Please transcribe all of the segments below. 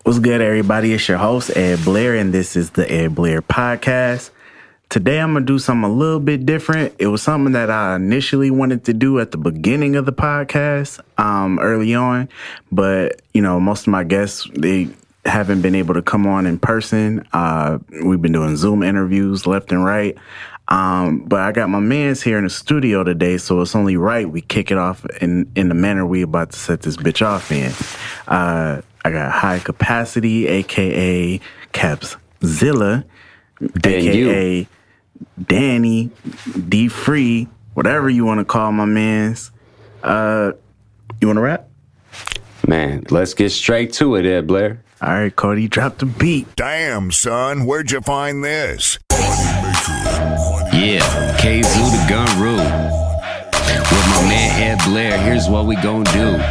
What's good, everybody? It's your host, Ed Blair, and this is the Ed Blair Podcast. Today, I'm going to do something a little bit different. It was something that I initially wanted to do at the beginning of the podcast, early on. But, most of my guests, they haven't been able to come on in person. We've been doing Zoom interviews left and right. But I got my mans here in the studio today, so it's only right we kick it off in the manner we about to set this bitch off in. I got High Capacity, a.k.a. Capzilla, a.k.a. Danny, D-Free, whatever you want to call my mans. You want to rap? Man, let's get straight to it, Ed Blair. All right, Cody, drop the beat. Damn, son, where'd you find this? Yeah, K-Zoo the Guru. With my man Ed Blair, here's what we gon' do.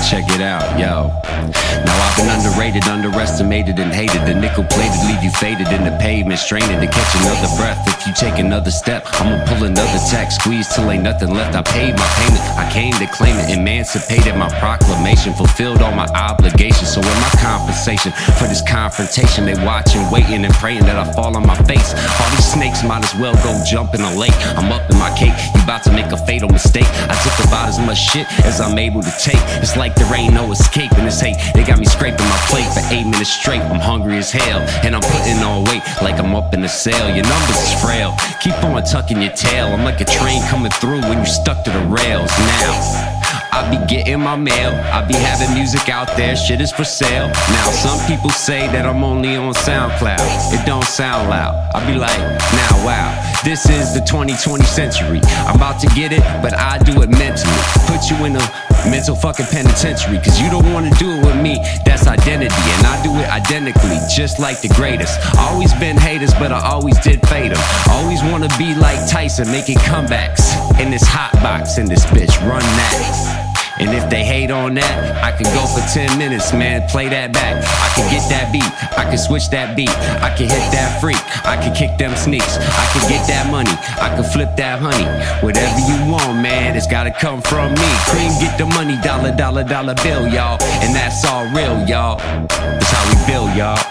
Check it out, yo. Now I've been underrated, underestimated, and hated. The nickel-plated leave you faded in the pavement, straining to catch another breath. If you take another step, I'ma pull another tack, squeeze till ain't nothing left. I paid my payment, I came to claim it, emancipated my proclamation, fulfilled all my obligations. So in my compensation for this confrontation, they watching, waiting, and praying that I fall on my face. All these snakes might as well go jump in a lake. I'm up in my cake, you about to make a fatal mistake. I took about as much shit as I'm able to take. It's like there ain't no escaping this hate. They got me scraping my plate for 8 minutes straight. I'm hungry as hell, and I'm putting on weight like I'm up in the cell. Your numbers is frail, keep on tucking your tail. I'm like a train coming through when you stuck to the rails. Now I be getting my mail, I be having music out there, shit is for sale. Now some people say that I'm only on SoundCloud, it don't sound loud. I be like, now wow, this is the 2020 century. I'm about to get it, but I do it mentally. Put you in a mental fucking penitentiary, cause you don't wanna do it with me, that's identity. And I do it identically, just like the greatest. Always been haters, but I always did fade them. Always wanna be like Tyson, making comebacks. In this hot box, in this bitch, run that. And if they hate on that, I can go for 10 minutes, man, play that back. I can get that beat, I can switch that beat, I can hit that freak, I can kick them sneaks, I can get that money, I can flip that honey. Whatever you want, man, it's gotta come from me. Cream, get the money, dollar, dollar, dollar bill, y'all. And that's all real, y'all. That's how we build, y'all.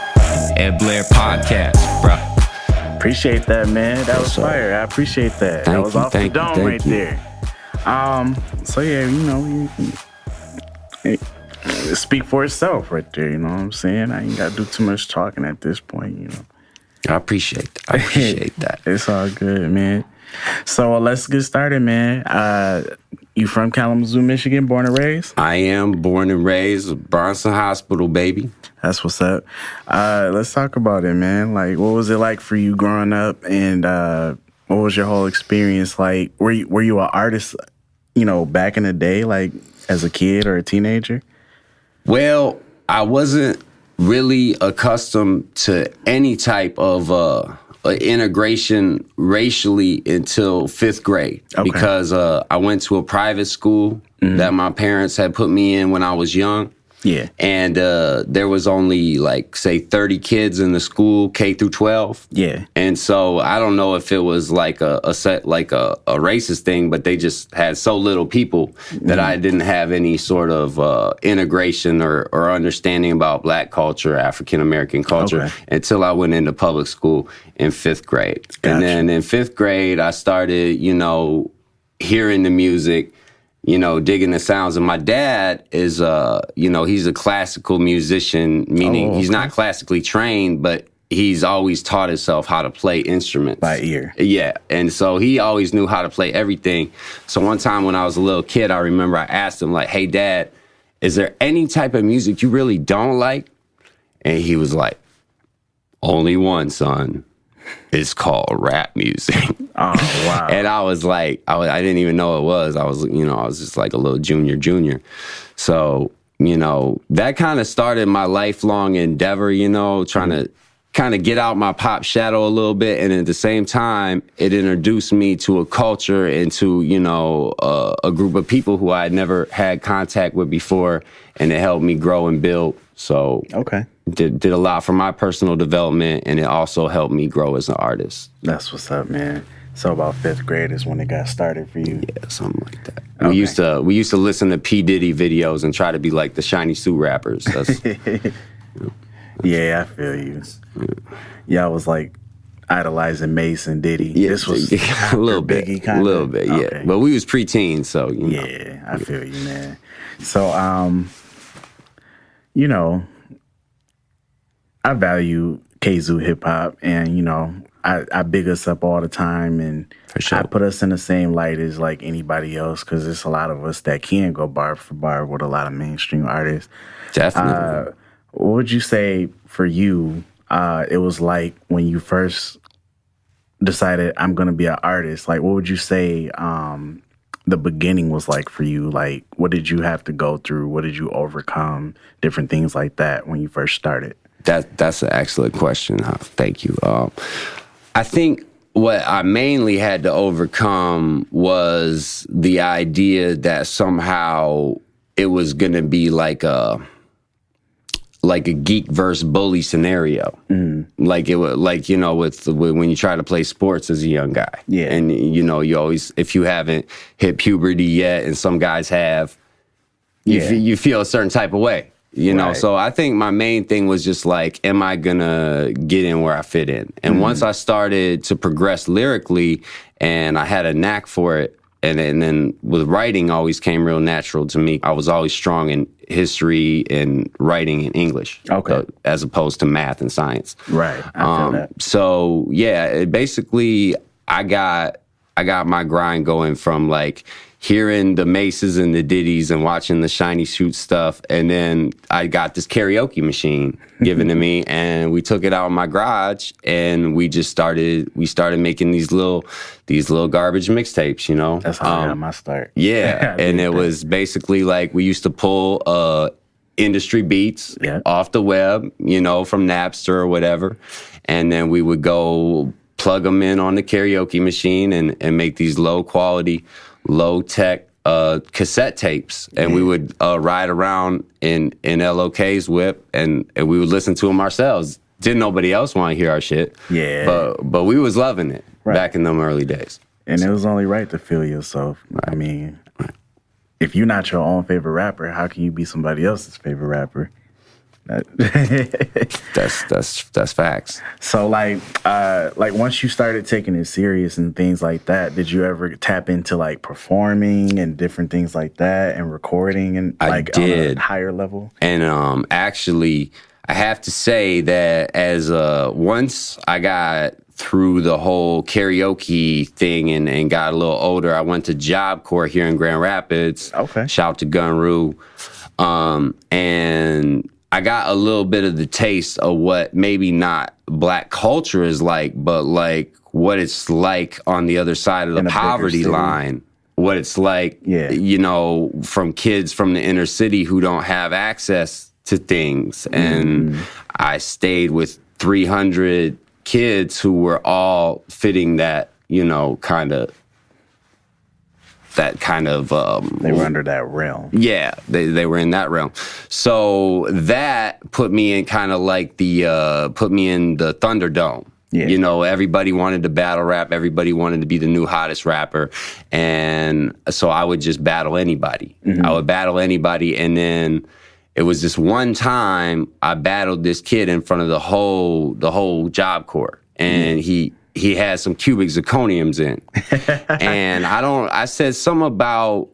Ed Blair Podcast, bro. Appreciate that, man. That was fire. I appreciate that. That was off the dome right there. So yeah, you speak for itself right there, you know what I'm saying? I ain't gotta do too much talking at this point, I appreciate that. It's all good, man. So let's get started, man. You from Kalamazoo, Michigan, born and raised? I am born and raised, Bronson Hospital, baby. That's what's up. Let's talk about it, man. Like, what was it like for you growing up, and what was your whole experience like? Were you an artist, back in the day, like as a kid or a teenager? Well, I wasn't really accustomed to any type of integration racially until 5th grade. Okay. Because I went to a private school that my parents had put me in when I was young. Yeah. And there was only, say 30 kids in the school, K through 12. Yeah. And so I don't know if it was like a racist thing, but they just had so little people that I didn't have any sort of integration or understanding about Black culture, African-American culture, until I went into public school in 5th grade. Gotcha. And then in 5th grade, I started, hearing the music, digging the sounds. And my dad is, he's a classical musician, meaning he's not classically trained, but he's always taught himself how to play instruments. By ear. Yeah. And so he always knew how to play everything. So one time when I was a little kid, I remember I asked him, like, hey, Dad, is there any type of music you really don't like? And he was like, only one, son. It's called rap music. Oh, wow. And I was like, I didn't even know it was. I was just like a little junior. So, that kind of started my lifelong endeavor, trying to kind of get out my pop shadow a little bit. And at the same time, it introduced me to a culture and to, a group of people who I had never had contact with before. And it helped me grow and build. So did a lot for my personal development, and it also helped me grow as an artist. That's what's up, man. So about 5th grade is when it got started for you? Yeah, something like that. Okay. We used to listen to P. Diddy videos and try to be like the shiny suit rappers. Yeah, I feel you. Yeah, I was like idolizing Mace and Diddy. Yeah, This was a little bit, Biggie, kinda? a little bit, yeah. Okay. But we was preteens, so you know. Yeah, I feel you, man. So, you know, I value Kazoo hip hop, and you know, I big us up all the time, and For sure. I put us in the same light as like anybody else, because there's a lot of us that can go bar for bar with a lot of mainstream artists. Definitely. What would you say for you? It was like when you first decided I'm going to be an artist. Like, what would you say? The beginning was like for you? Like, what did you have to go through? What did you overcome? Different things like that when you first started. That's an excellent question. Thank you. I think what I mainly had to overcome was the idea that somehow it was going to be like a geek versus bully scenario. Like it was like, you know, when you try to play sports as a young guy. Yeah. And you know, you always, if you haven't hit puberty yet, and some guys have, you feel a certain type of way. You know, so I think my main thing was just like, am I gonna get in where I fit in? And once I started to progress lyrically and I had a knack for it, and then with writing always came real natural to me. I was always strong in history and writing in English, as opposed to math and science. Right, I feel that. So yeah, basically I got my grind going from like hearing the Maces and the Diddies and watching the Shiny Shoot stuff. And then I got this karaoke machine given to me, and we took it out in my garage, and we started making these little garbage mixtapes, you know? That's how I got my start. Yeah. And it was basically like we used to pull industry beats off the web, you know, from Napster or whatever. And then we would go plug them in on the karaoke machine and make these low quality, low tech cassette tapes, and we would ride around in LOK's whip, and we would listen to them ourselves. Didn't nobody else want to hear our shit? Yeah, but we was loving it back in them early days. And it was only right to feel yourself. I mean, if you're not your own favorite rapper, how can you be somebody else's favorite rapper? That's facts. So like once you started taking it serious and things like that, did you ever tap into like performing and different things like that and recording and like on a higher level? And actually, I have to say that as once I got through the whole karaoke thing and got a little older, I went to Job Corps here in Grand Rapids. Okay. Shout out to Gunru. And I got a little bit of the taste of what maybe not black culture is like, but like what it's like on the other side of the poverty line. What it's like, you know, from kids from the inner city who don't have access to things. And I stayed with 300 kids who were all fitting that, you know, kind of they were under that realm. Yeah, they were in that realm. So that put me in kind of like put me in the Thunderdome. Yeah. You know, everybody wanted to battle rap. Everybody wanted to be the new hottest rapper. And so I would just battle anybody. I would battle anybody. And then it was this one time I battled this kid in front of the whole Job Corps. And he had some cubic zirconiums in. And I said something about,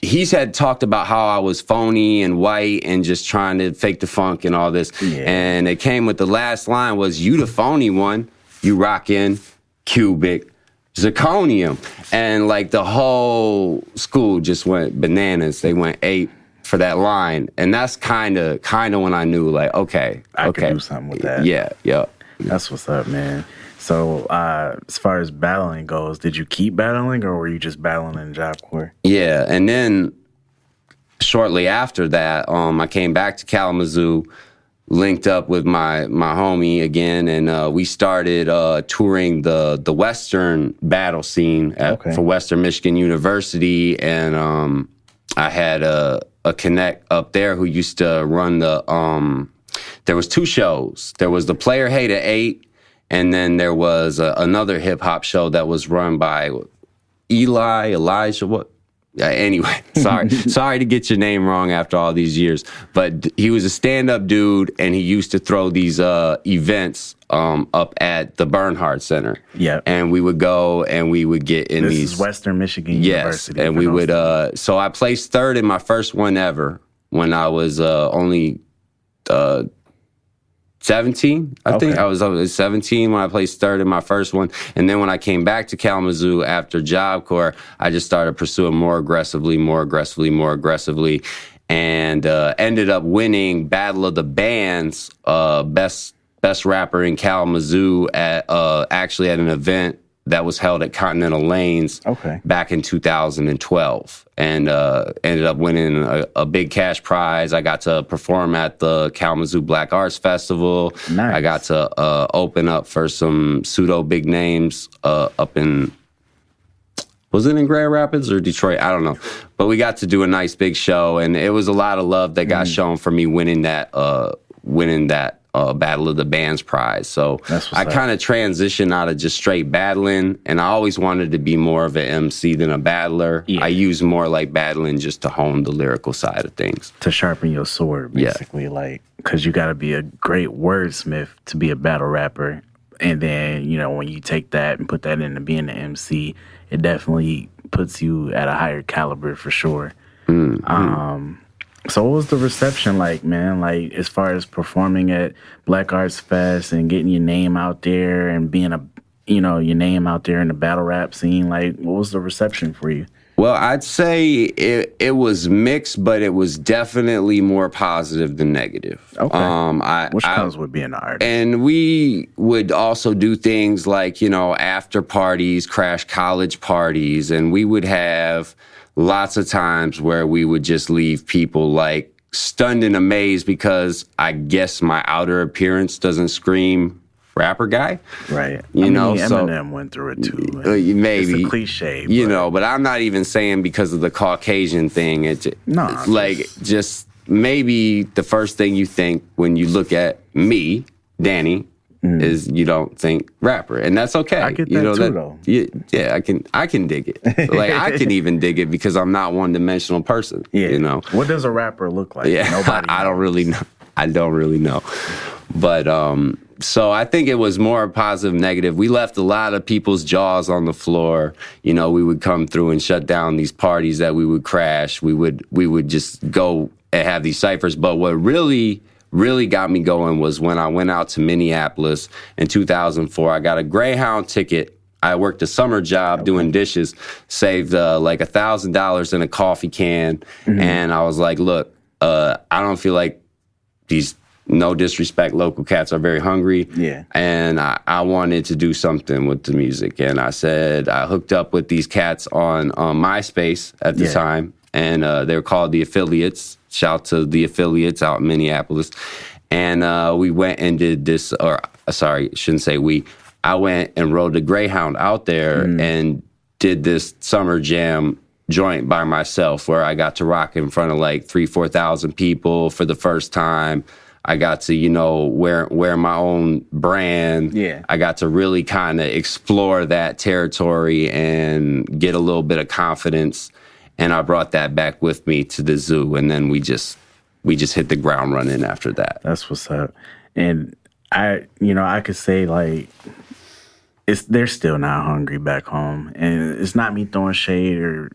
he had talked about how I was phony and white and just trying to fake the funk and all this. Yeah. And it came with the last line was, you the phony one, you rockin' cubic zirconium. And like the whole school just went bananas. They went ape for that line. And that's kind of when I knew like, okay. I can do something with that. Yeah. That's what's up, man. So as far as battling goes, did you keep battling or were you just battling in Job Corps? Yeah, and then shortly after that, I came back to Kalamazoo, linked up with my homie again, and we started touring the Western battle scene for Western Michigan University, and I had a connect up there who used to run there was two shows. There was the Player Hater 8, and then there was another hip-hop show that was run by Elijah, what? Anyway, sorry to get your name wrong after all these years, but he was a stand-up dude, and he used to throw these events up at the Bernhardt Center. Yeah, and we would go and we would get in this is Western Michigan University. And we would. So I placed third in my first one ever when I was only 17. I think I was 17 when I placed third in my first one. And then when I came back to Kalamazoo after Job Corps, I just started pursuing more aggressively, and ended up winning Battle of the Bands, best rapper in Kalamazoo at actually at an event that was held at Continental Lanes back in 2012, and ended up winning a big cash prize. I got to perform at the Kalamazoo Black Arts Festival. Nice. I got to open up for some pseudo big names up in, was it in Grand Rapids or Detroit? I don't know. But we got to do a nice big show, and it was a lot of love that got shown for me winning that Battle of the Bands prize. So I kind of transitioned out of just straight battling, and I always wanted to be more of an MC than a battler. Yeah. I use more like battling just to hone the lyrical side of things. To sharpen your sword, basically, like, because you got to be a great wordsmith to be a battle rapper. And then, you know, when you take that and put that into being an MC, it definitely puts you at a higher caliber for sure. Mm-hmm. So what was the reception like, man? Like, as far as performing at Black Arts Fest and getting your name out there and being your name out there in the battle rap scene, like, what was the reception for you? Well, I'd say it was mixed, but it was definitely more positive than negative. Okay. Which comes with being an artist. And we would also do things like, after parties, crash college parties, and we would have lots of times where we would just leave people like stunned and amazed because I guess my outer appearance doesn't scream rapper guy. Right. Eminem went through it too. Maybe. It's a cliche. But I'm not even saying because of the Caucasian thing. Just maybe the first thing you think when you look at me, Danny, is you don't think rapper, and that's okay. I get that too, though. Yeah, I can dig it. Like I can even dig it because I'm not one-dimensional person. Yeah, What does a rapper look like? Yeah, Nobody I don't really know. But so I think it was more positive, negative. We left a lot of people's jaws on the floor. We would come through and shut down these parties that we would crash. We would just go and have these ciphers. But what really got me going was when I went out to Minneapolis in 2004. I got a Greyhound ticket. I worked a summer job doing dishes, saved like $1,000 in a coffee can. And I was like, look, I don't feel like these, no disrespect, local cats are very hungry. Yeah. And I wanted to do something with the music. And I said, I hooked up with these cats on MySpace at the time. And they were called The Affiliates. Shout to The Affiliates out in Minneapolis. And we went and did this, I went and rode the Greyhound out there and did this summer jam joint by myself where I got to rock in front of like 3,000-4,000 people for the first time. I got to, wear my own brand. Yeah. I got to really kind of explore that territory and get a little bit of confidence. And I brought that back with me to the zoo, and then we just hit the ground running after that. That's what's up. And I could say like they're still not hungry back home, and it's not me throwing shade or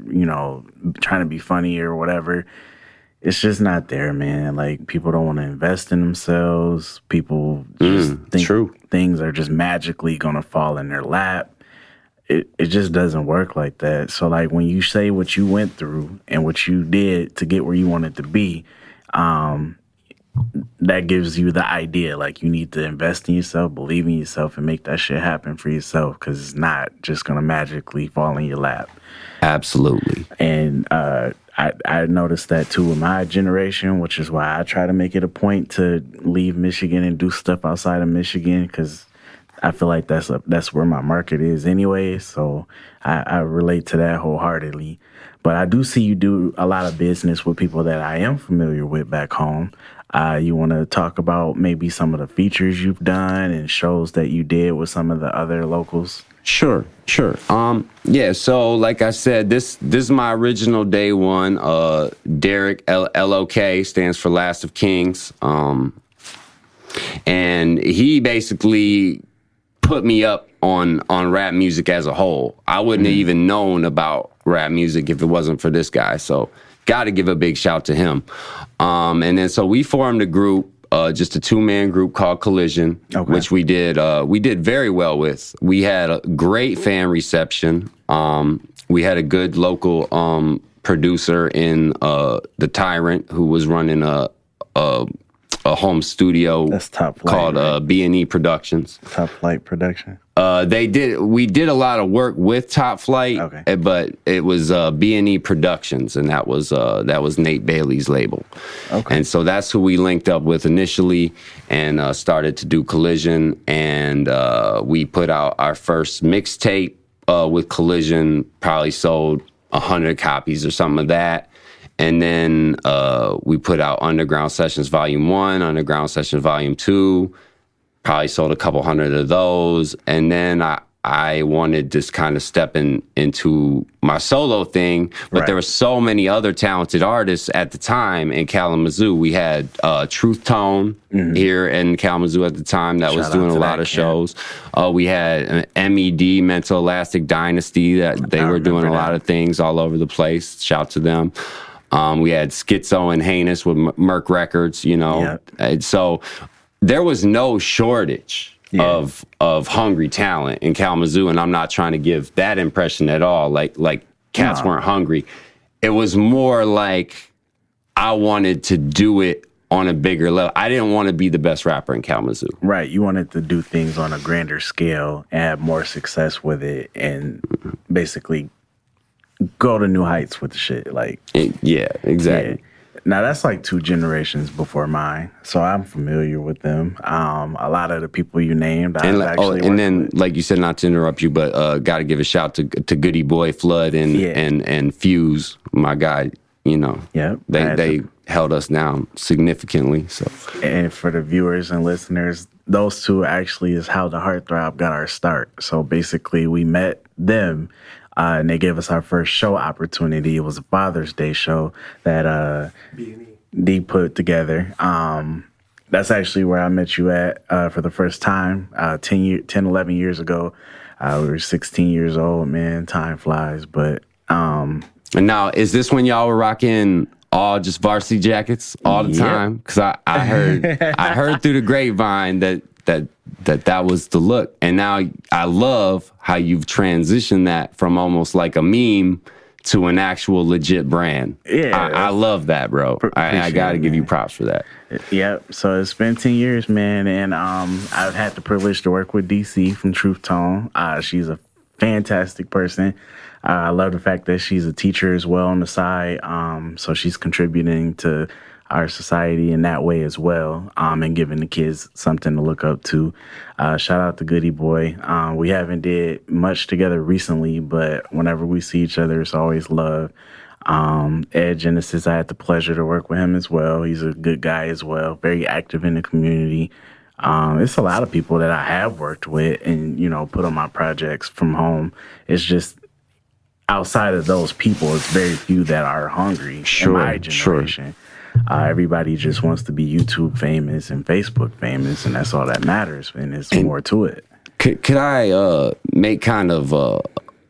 trying to be funny or whatever. It's just not there, man. Like, people don't want to invest in themselves. People just think things are just magically gonna fall in their lap. It just doesn't work like that. So, like, when you say what you went through and what you did to get where you wanted to be, that gives you the idea. Like, you need to invest in yourself, believe in yourself, and make that shit happen for yourself, because it's not just going to magically fall in your lap. Absolutely. And I noticed that, too, with my generation, which is why I try to make it a point to leave Michigan and do stuff outside of Michigan, because I feel like that's where my market is anyway, so I relate to that wholeheartedly. But I do see you do a lot of business with people that I am familiar with back home. You want to talk about maybe some of the features you've done and shows that you did with some of the other locals? Sure. Yeah, so like I said, this is my original day one. Derek, LOK, stands for Last of Kings. And he basically put me up on rap music as a whole. I wouldn't have even known about rap music if it wasn't for this guy. So got to give a big shout to him. And then so we formed a group, just a 2-man group called Collision, which we did very well with. We had a great fan reception. We had a good local producer in The Tyrant, who was running a home studio. That's Top Flight, called right? B&E Productions. Top Flight Production. We did a lot of work with Top Flight, but it was B&E Productions, and that was Nate Bailey's label. Okay. And so that's who we linked up with initially, and started to do Collision, and we put out our first mixtape with Collision. Probably sold 100 copies or something of that. And then we put out Underground Sessions Volume 1, Underground Sessions Volume 2. Probably sold a couple hundred of those. And then I wanted to kind of step into my solo thing. But there were so many other talented artists at the time in Kalamazoo. We had Truth Tone here in Kalamazoo at the time that was doing a lot of shows. We had MED, Mental Elastic Dynasty, that they were doing a lot of things all over the place. Shout to them. We had Schizo and Heinous with Merc Records, you know. And so there was no shortage of hungry talent in Kalamazoo, and I'm not trying to give that impression at all. Like cats weren't hungry. It was more like I wanted to do it on a bigger level. I didn't want to be the best rapper in Kalamazoo. Right. You wanted to do things on a grander scale and have more success with it, and basically go to new heights with the shit. Yeah, exactly. Yeah. Now, that's like 2 generations before mine, so I'm familiar with them. A lot of the people you named, and then, like you said, not to interrupt you, but got to give a shout to Goody Boy, Flood, and Fuse, my guy. You know, they held us down significantly. So, and for the viewers and listeners, those 2 actually is how the Heartthrob got our start. So basically, we met them. And they gave us our first show opportunity. It was a Father's Day show that D put together. That's actually where I met you at for the first time 11 years ago. We were 16 years old, man. Time flies. But and now, is this when y'all were rocking all just varsity jackets all the time? Because I heard through the grapevine that was the look. And now I love how you've transitioned that from almost like a meme to an actual legit brand. Yeah. I love that, bro. I got to give you props for that. Yep. So it's been 10 years, man. And I've had the privilege to work with DC from Truth Tone. She's a fantastic person. I love the fact that she's a teacher as well on the side. So she's contributing to our society in that way as well, and giving the kids something to look up to. Shout out to Goody Boy. We haven't did much together recently, but whenever we see each other, it's always love. Ed Genesis, I had the pleasure to work with him as well. He's a good guy as well, very active in the community. It's a lot of people that I have worked with and, you know, put on my projects from home. It's just outside of those people, it's very few that are hungry in my generation. Sure. Everybody just wants to be YouTube famous and Facebook famous, and that's all that matters, and there's more to it. Could I make kind of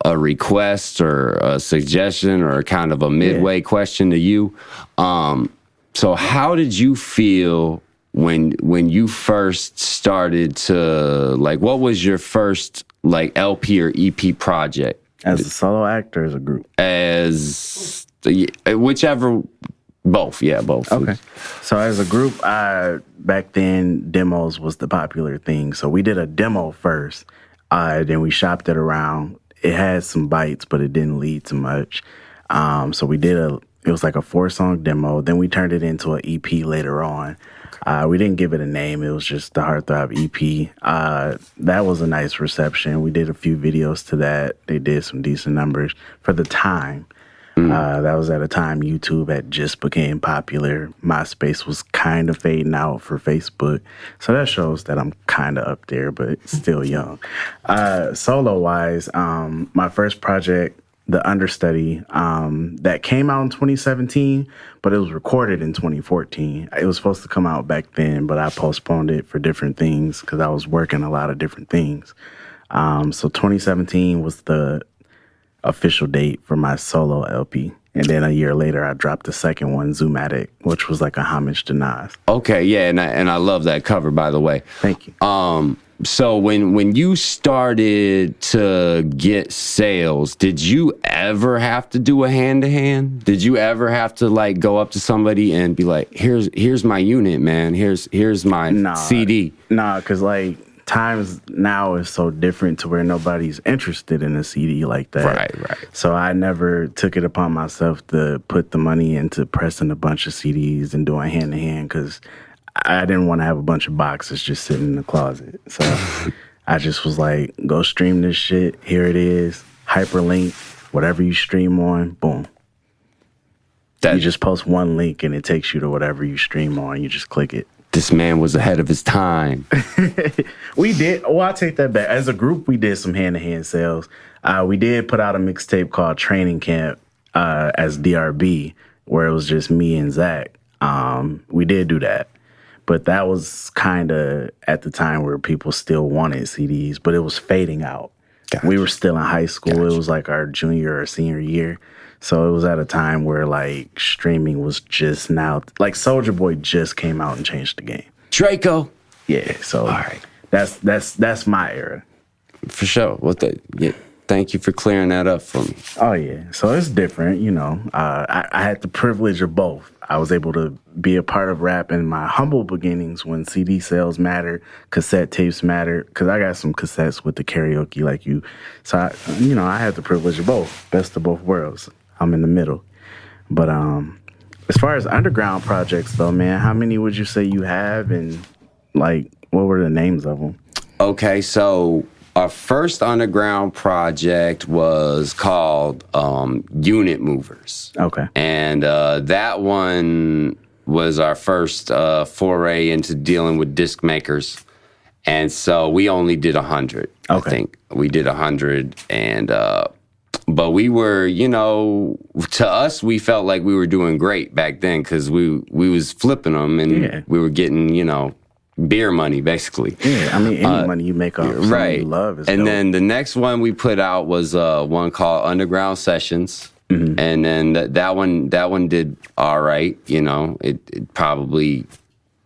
a request or a suggestion or kind of a midway question to you? So how did you feel when you first started to, like, what was your first, like, LP or EP project? As a solo act or as a group? As whichever... Both, both. Okay. So as a group, back then, demos was the popular thing. So we did a demo first, then we shopped it around. It had some bites, but it didn't lead to much. So we did it was like a 4-song demo. Then we turned it into an EP later on. We didn't give it a name. It was just the Heartthrob EP. That was a nice reception. We did a few videos to that. They did some decent numbers for the time. That was at a time YouTube had just became popular. MySpace was kind of fading out for Facebook. So that shows that I'm kind of up there, but still young. Solo-wise, my first project, The Understudy, that came out in 2017, but it was recorded in 2014. It was supposed to come out back then, but I postponed it for different things because I was working a lot of different things. So 2017 was the official date for my solo LP. And then a year later, I dropped the second one, Zoomatic, which was like a homage to Nas. Okay, yeah, and I love that cover, by the way. Thank you. So when you started to get sales, did you ever have to do a hand-to-hand? Did you ever have to like go up to somebody and be like, here's my unit, man. Here's my CD? Nah, because like times now is so different to where nobody's interested in a CD like that. Right. So I never took it upon myself to put the money into pressing a bunch of CDs and doing hand-to-hand because I didn't want to have a bunch of boxes just sitting in the closet. So I just was like, go stream this shit. Here it is. Hyperlink. Whatever you stream on, boom. You just post one link and it takes you to whatever you stream on. You just click it. This man was ahead of his time. We did. Oh, I'll take that back. As a group, we did some hand-to-hand sales. We did put out a mixtape called Training Camp as DRB, where it was just me and Zach. We did do that. But that was kind of at the time where people still wanted CDs, but it was fading out. Gotcha. We were still in high school. Gotcha. It was like our junior or senior year. So it was at a time where like streaming was just now, like Soulja Boy just came out and changed the game. Draco. Yeah. So all right. That's my era. For sure. Thank you for clearing that up for me. Oh yeah. So it's different, you know. I had the privilege of both. I was able to be a part of rap in my humble beginnings when CD sales mattered, cassette tapes mattered, because I got some cassettes with the karaoke like you. So, I had the privilege of both, best of both worlds. I'm in the middle. But as far as underground projects, though, man, how many would you say you have, and, like, what were the names of them? Okay, so our first underground project was called Unit Movers. Okay. And that one was our first foray into dealing with disc makers. And so we only did 100, I think. We did 100, and but we were, to us, we felt like we were doing great back then because we was flipping them, and we were getting, beer money, basically. Yeah, I mean, any money you make off something you love is and dope. then the next one we put out was one called Underground Sessions. Mm-hmm. And then that one did all right. It probably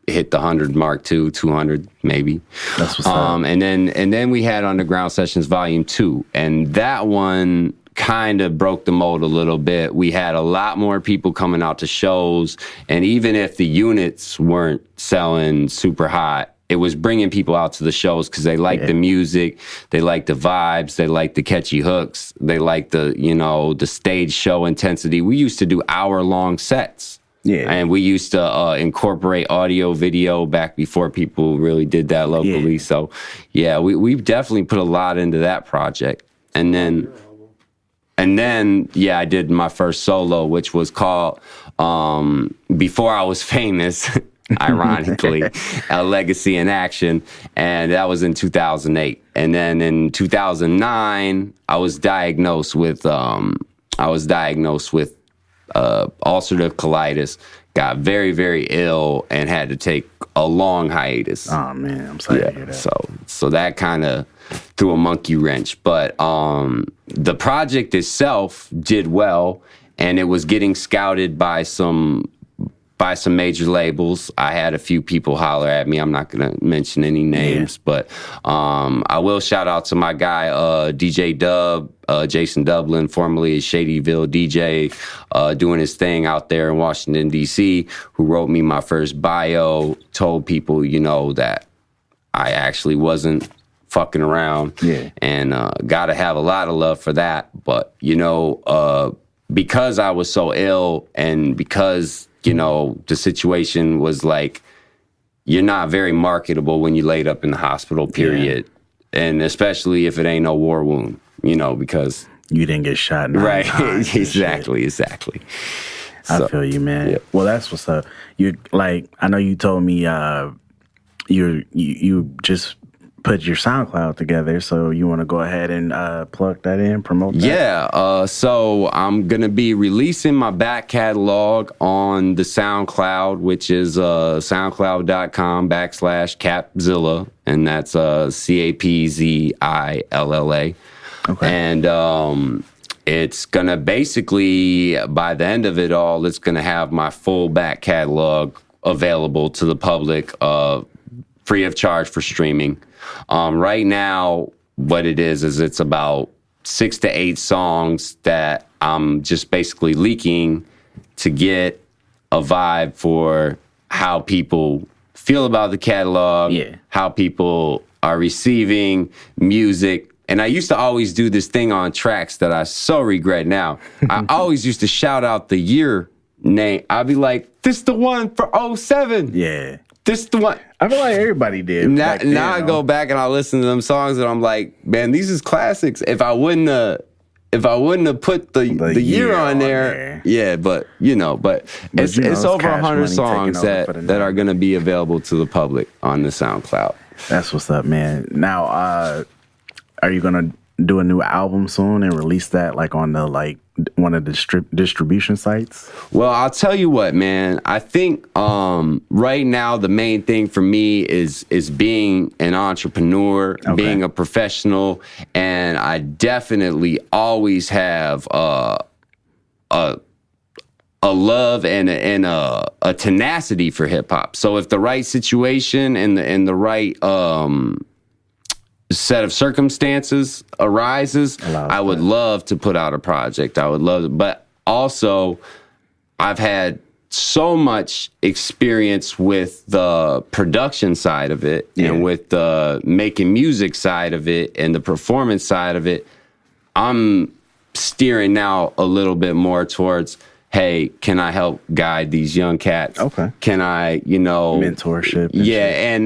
hit the 100 mark too, 200 maybe. That's what's up. And then we had Underground Sessions Volume 2, and that one kind of broke the mold a little bit. We had a lot more people coming out to shows, and even if the units weren't selling super hot, it was bringing people out to the shows because they liked the music, they liked the vibes, they liked the catchy hooks, they liked the stage show intensity. We used to do hour-long sets. Yeah. And we used to incorporate audio, video back before people really did that locally. Yeah. So, we've definitely put a lot into that project. And then, I did my first solo, which was called, Before I Was Famous, ironically, A Legacy in Action. And that was in 2008. And then in 2009, I was diagnosed with ulcerative colitis, got very, very ill, and had to take a long hiatus. Oh man, I'm sorry to hear that. So that kind of threw a monkey wrench. But the project itself did well, and it was getting scouted by some major labels. I had a few people holler at me. I'm not going to mention any names, but I will shout out to my guy, DJ Dub, Jason Dublin, formerly Shadyville DJ, doing his thing out there in Washington, D.C., who wrote me my first bio, told people, that I actually wasn't fucking around, and got to have a lot of love for that. But, because I was so ill, and because the situation was like, you're not very marketable when you laid up in the hospital, period. Yeah. And especially if it ain't no war wound, because You didn't get shot 9 Right. times. Exactly. I feel you, man. Yeah. Well, that's what's up. You like, I know you told me you just put your SoundCloud together, so you want to go ahead and plug that in, promote that? Yeah, so I'm going to be releasing my back catalog on the SoundCloud, which is soundcloud.com/Capzilla, and that's Capzilla. Okay. And it's going to basically, by the end of it all, it's going to have my full back catalog available to the public, free of charge for streaming. Right now, what it is it's about 6 to 8 songs that I'm just basically leaking to get a vibe for how people feel about the catalog, how people are receiving music. And I used to always do this thing on tracks that I so regret now. I always used to shout out the year name. I'd be like, this the one for 07. Yeah. This the one. I feel like everybody did. Now I go back and I listen to them songs and I'm like, man, these is classics. If I wouldn't have put the year on there, yeah, but it's over 100 songs that are gonna be available to the public on the SoundCloud. That's what's up, man. Now, are you gonna do a new album soon and release that like on the one of the distribution sites? Well, I'll tell you what, man. I think right now the main thing for me is being an entrepreneur, being a professional, and I definitely always have a love and a tenacity for hip hop. So if the right situation and the right set of circumstances arises, I would love to put out a project. I would love to, but also I've had so much experience with the production side of it and with the making music side of it and the performance side of it. I'm steering now a little bit more towards, hey, can I help guide these young cats? Okay. Can I, mentorship?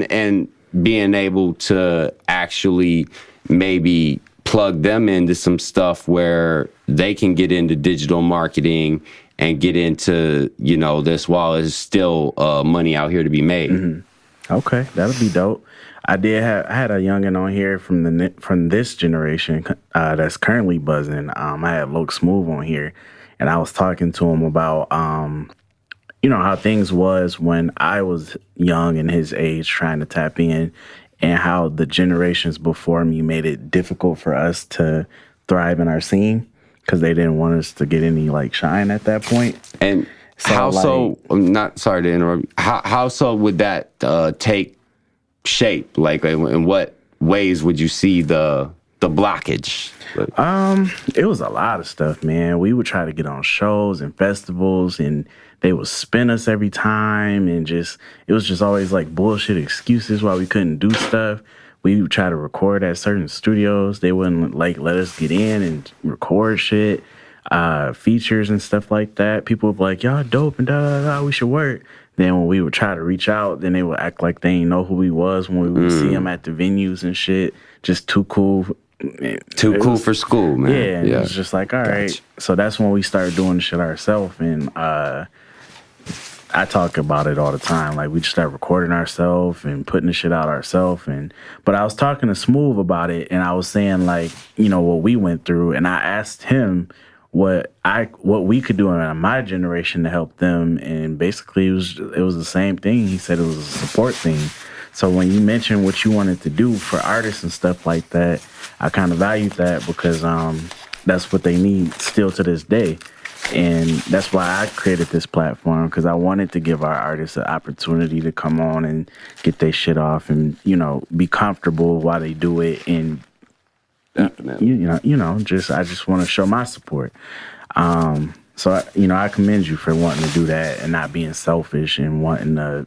And being able to actually maybe plug them into some stuff where they can get into digital marketing and get into, this while there's still money out here to be made. Mm-hmm. Okay, that'll be dope. I had a youngin' on here from this generation that's currently buzzing. I had Loke Smooth on here, and I was talking to him about how things was when I was young and his age trying to tap in, and how the generations before me made it difficult for us to thrive in our scene because they didn't want us to get any shine at that point. And so, I'm not sorry to interrupt. How so would that take shape? Like, in what ways would you see the blockage? It was a lot of stuff, man. We would try to get on shows and festivals, and they would spin us every time, and it was just always bullshit excuses why we couldn't do stuff. We would try to record at certain studios. They wouldn't let us get in and record shit, features and stuff like that. People would be like, y'all dope and we should work. Then when we would try to reach out, then they would act like they didn't know who we was when we would see them at the venues and shit. Just too cool. Too cool for school, man. Yeah, it was just all right. So that's when we started doing shit ourselves, and I talk about it all the time. We just start recording ourselves and putting the shit out ourselves. But I was talking to Smooth about it, and I was saying what we went through, and I asked him what we could do in my generation to help them, and basically it was the same thing. He said it was a support thing. So when you mentioned what you wanted to do for artists and stuff like that, I kind of valued that because that's what they need still to this day. And that's why I created this platform, because I wanted to give our artists an opportunity to come on and get their shit off and, be comfortable while they do it. And, I just want to show my support. So, I commend you for wanting to do that and not being selfish and wanting to,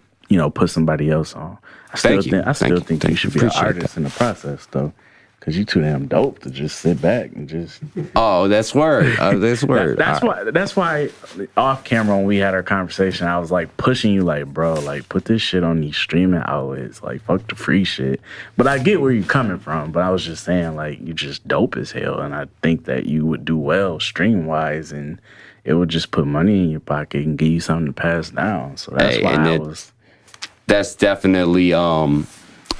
put somebody else on. I still think you should be an artist in the process, though. Cause you too damn dope to just sit back and just. Oh, that's word. That's word. That's why off camera when we had our conversation, I was like pushing you, like, bro, like put this shit on these streaming outlets, like fuck the free shit. But I get where you're coming from. But I was just saying, like, you just dope as hell, and I think that you would do well stream wise, and it would just put money in your pocket and give you something to pass down. So that's why I was. That's definitely.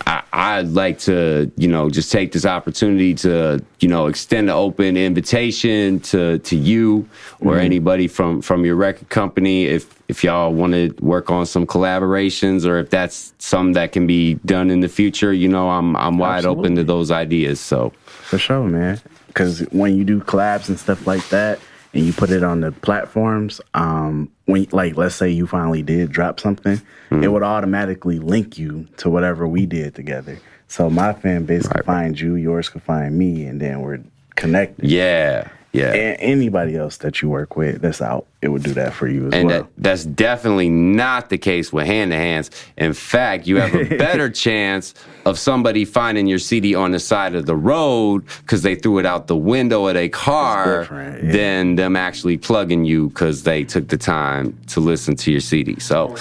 I'd like to, just take this opportunity to, extend an open invitation to you or anybody from your record company. If y'all want to work on some collaborations, or if that's something that can be done in the future, I'm wide open to those ideas. So for sure, man. Because when you do collabs and stuff like that, and you put it on the platforms, when, like, let's say you finally did drop something, it would automatically link you to whatever we did together. So my fan base could find you, yours could find me, and then we're connected. Yeah. And anybody else that you work with that's out, it would do that for you as well. And that's definitely not the case with Hand to Hands. In fact, you have a better chance of somebody finding your CD on the side of the road because they threw it out the window of their car than them actually plugging you because they took the time to listen to your CD. So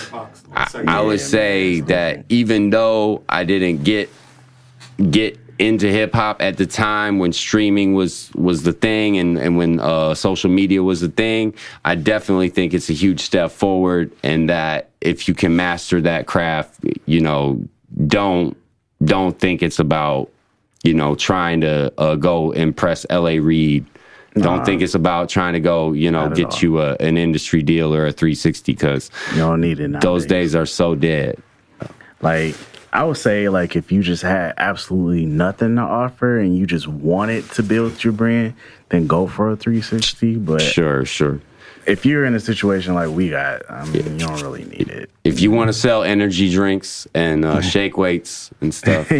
I would say that even though I didn't get into hip-hop at the time when streaming was the thing and when social media was the thing, I definitely think it's a huge step forward, and that if you can master that craft, don't think it's about, trying to go impress L.A. Reid. Don't think it's about trying to go, get you an industry deal or a 360, because you don't need it nowadays. Those days are so dead. Like, I would say, like, if you just had absolutely nothing to offer and you just wanted to build your brand, then go for a 360. But sure. If you're in a situation like we got, I mean, you don't really need it. If you want to sell energy drinks and shake weights and stuff.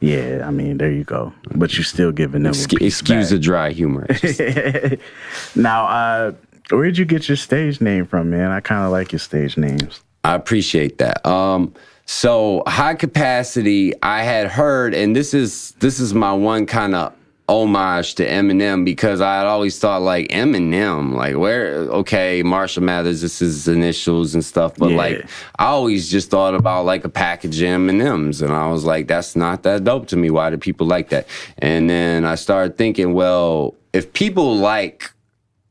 Yeah, I mean, there you go. But you're still giving them a piece excuse the dry humor. Now, where'd you get your stage name from, man? I kind of like your stage names. I appreciate that. So High Capacity, I had heard, and this is my one kind of homage to Eminem, because I had always thought, like, Eminem, like, okay, Marshall Mathers, this is his initials and stuff, but like, I always just thought about like a package of M&Ms, and I was like, that's not that dope to me. Why do people like that? And then I started thinking, well, if people like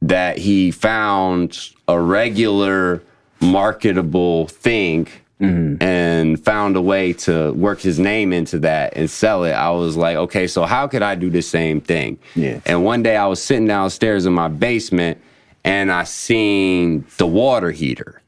that he found a regular marketable thing and found a way to work his name into that and sell it, I was like, okay, so how could I do the same thing? Yeah. And one day I was sitting downstairs in my basement and I seen the water heater.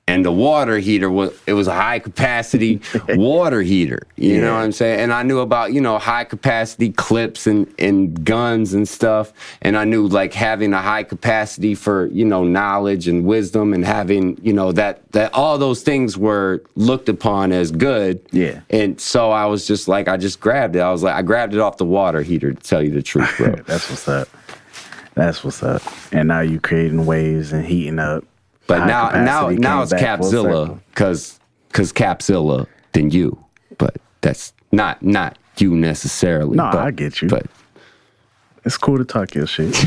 And the water heater was a high capacity water heater. You know what I'm saying? And I knew about, high capacity clips and guns and stuff. And I knew, like, having a high capacity for, knowledge and wisdom, and having, that all those things were looked upon as good. Yeah. And so I was just like, I just grabbed it. I was like, I grabbed it off the water heater, to tell you the truth, bro. That's what's up. And now you creating waves and heating up. But now it's Capzilla, because Capzilla than you. But that's not you necessarily. No, I get you. But it's cool to talk your shit.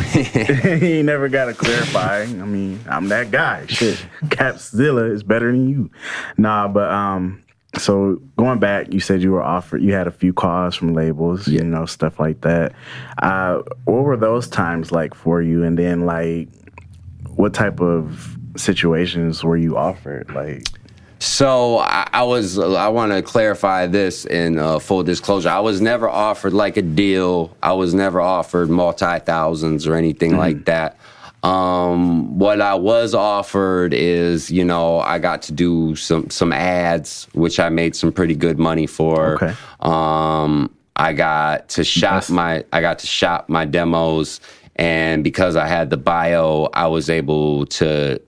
You never got to clarify. I mean, I'm that guy. Shit, Capzilla is better than you. Nah, but so going back, you said you were offered. You had a few calls from labels, stuff like that. What were those times like for you? And then, like, what type of situations were you offered? Like, so I want to clarify this in full disclosure. I was never offered like a deal. I was never offered multi-thousands or anything like that. What I was offered is, I got to do some ads, which I made some pretty good money for. Okay. I got to shop my demos, and because I had the bio, I was able to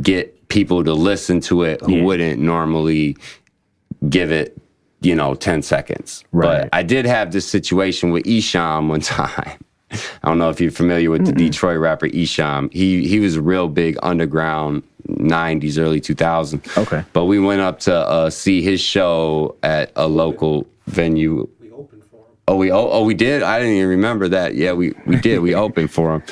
get people to listen to it who wouldn't normally give it, 10 seconds. Right. But I did have this situation with Esham one time. I don't know if you're familiar with the Detroit rapper Esham. He was a real big underground 90s, early 2000s. Okay. But we went up to see his show at a local venue. We opened for him. we did? I didn't even remember that. Yeah, we did. We opened for him.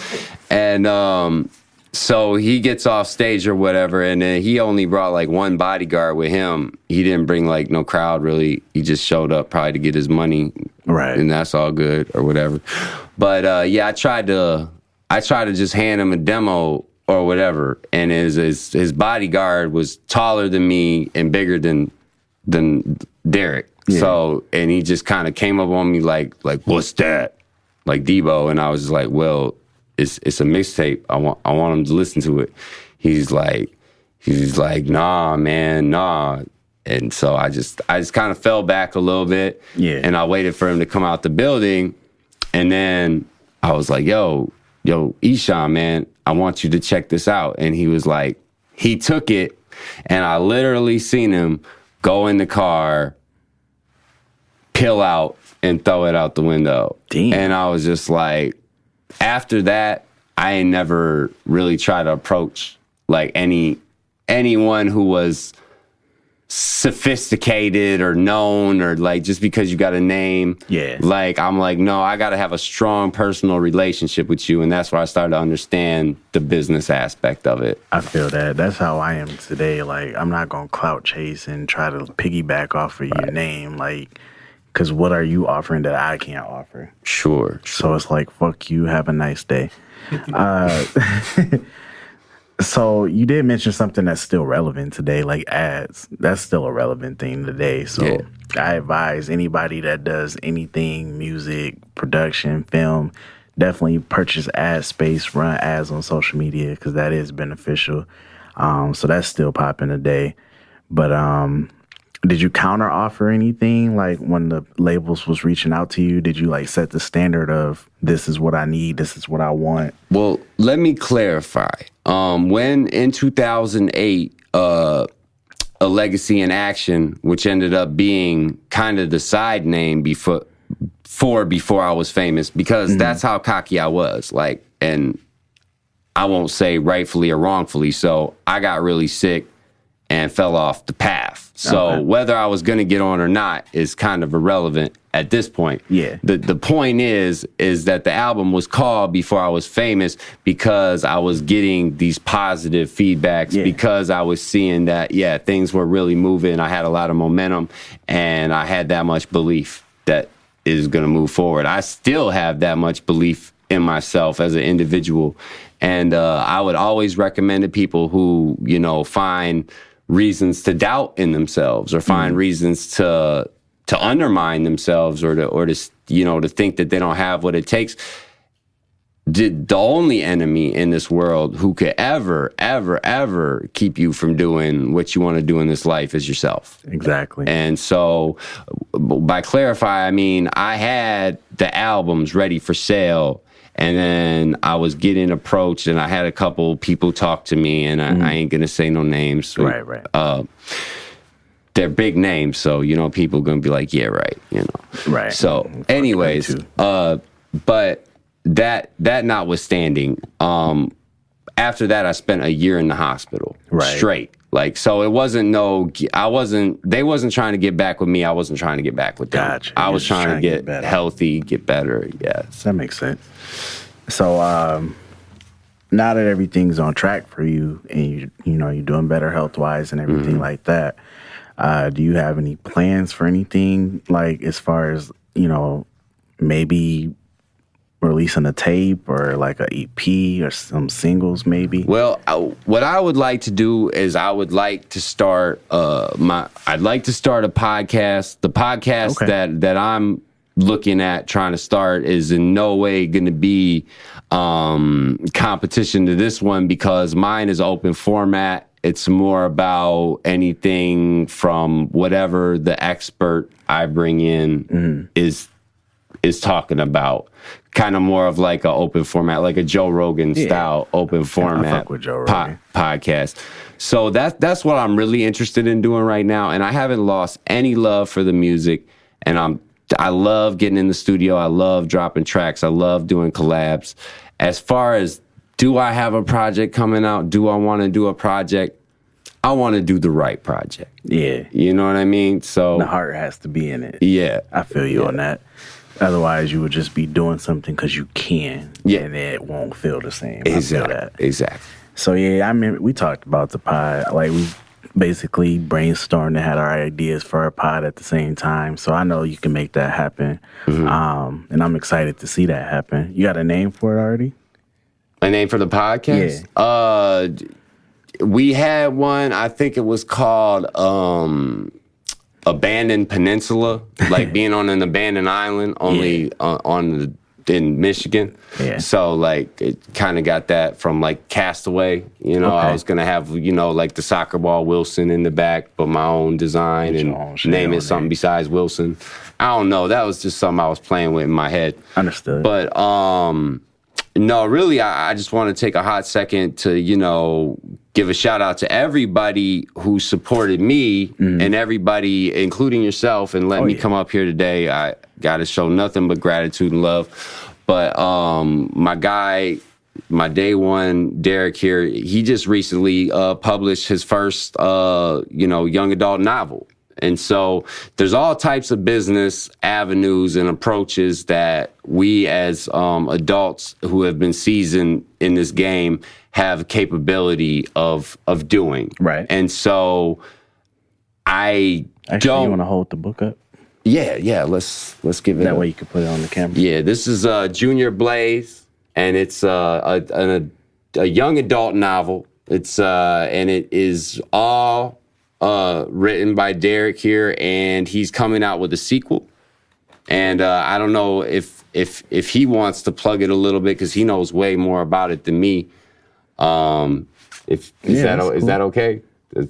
And so he gets off stage or whatever, and then he only brought like one bodyguard with him. He didn't bring like no crowd really. He just showed up probably to get his money. Right. And that's all good or whatever. But yeah, I tried to just hand him a demo or whatever, and his bodyguard was taller than me and bigger than Derek. Yeah. So, and he just kind of came up on me like what's that? Like Debo, and I was just like, well, it's a mixtape. I want him to listen to it. He's like, nah, man, nah. And so I just kind of fell back a little bit. Yeah. And I waited for him to come out the building, and then I was like, yo, Eshawn, man, I want you to check this out. And he was like, he took it, and I literally seen him go in the car, peel out, and throw it out the window. Damn. And I was just like, after that, I ain't never really tried to approach like anyone who was sophisticated or known, or like just because you got a name. Yeah. Like, I'm like, no, I got to have a strong personal relationship with you. And that's where I started to understand the business aspect of it. I feel that. That's how I am today. Like, I'm not going to clout chase and try to piggyback off of your name. Like, because what are you offering that I can't offer? Sure. So it's like, fuck you, have a nice day. So you did mention something that's still relevant today, like ads. That's still a relevant thing today. So yeah. I advise anybody that does anything, music, production, film, definitely purchase ad space, run ads on social media, because that is beneficial. So that's still popping today. But did you counter offer anything, like when the labels was reaching out to you? Did you like set the standard of this is what I need, this is what I want? Well, let me clarify. When in 2008, A Legacy in Action, which ended up being kind of the side name before I was famous, because that's how cocky I was. Like, and I won't say rightfully or wrongfully. So I got really sick and fell off the path. So whether I was going to get on or not is kind of irrelevant at this point. Yeah. The point is that the album was called Before I Was Famous because I was getting these positive feedbacks, because I was seeing that, things were really moving. I had a lot of momentum, and I had that much belief that it is going to move forward. I still have that much belief in myself as an individual. And I would always recommend to people who, find reasons to doubt in themselves, or find reasons to undermine themselves, or to think that they don't have what it takes. The only enemy in this world who could ever keep you from doing what you want to do in this life is yourself. Exactly. And so by clarify, I mean, I had the albums ready for sale, and then I was getting approached, and I had a couple people talk to me, and I ain't going to say no names. So, Right. They're big names, so, people going to be like, yeah, right, Right. So, anyways, but that notwithstanding, after that, I spent a year in the hospital straight. Like, so it wasn't they wasn't trying to get back with me. I wasn't trying to get back with them. Gotcha. I was trying to get healthy, get better. Yes. That makes sense. So, now that everything's on track for you, and you're doing better health-wise and everything like that, do you have any plans for anything, like as far as, maybe releasing a tape or like a EP or some singles maybe? Well, what I would like to do is I would like to start I'd like to start a podcast. The podcast that I'm looking at trying to start is in no way going to be competition to this one, because mine is open format. It's more about anything from whatever the expert I bring in is talking about. Kind of more of like an open format, like a Joe Rogan style open format I fuck with Joe Rogan. Podcast. So that's what I'm really interested in doing right now. And I haven't lost any love for the music. And I love getting in the studio. I love dropping tracks. I love doing collabs. As far as, do I have a project coming out? Do I want to do a project? I want to do the right project. Yeah. You know what I mean? So the heart has to be in it. Yeah. I feel you on that. Otherwise, you would just be doing something because you can, and it won't feel the same. Exactly. So yeah, I mean, we talked about the pod. Like we basically brainstormed and had our ideas for our pod at the same time. So I know you can make that happen, and I'm excited to see that happen. You got a name for it already? A name for the podcast? Yeah. We had one. I think it was called Abandoned Peninsula, like being on an abandoned island, only in Michigan. Yeah. So like it kind of got that from like Castaway. You know, I was gonna have like the soccer ball Wilson in the back, but my own design and name it something besides Wilson. I don't know. That was just something I was playing with in my head. Understood. But no, really, I just want to take a hot second to give a shout out to everybody who supported me and everybody, including yourself, and let me come up here today. I got to show nothing but gratitude and love. But my guy, my day one, Derek here, he just recently published his first, young adult novel. And so there's all types of business avenues and approaches that we as adults who have been seasoned in this game have capability of doing. Right. And so you want to hold the book up? Yeah. Let's give it that way you can put it on the camera. Yeah, this is Junior Blaze, and it's a young adult novel. It's and it is all written by Derek here, and he's coming out with a sequel. And I don't know if he wants to plug it a little bit because he knows way more about it than me. Is that okay?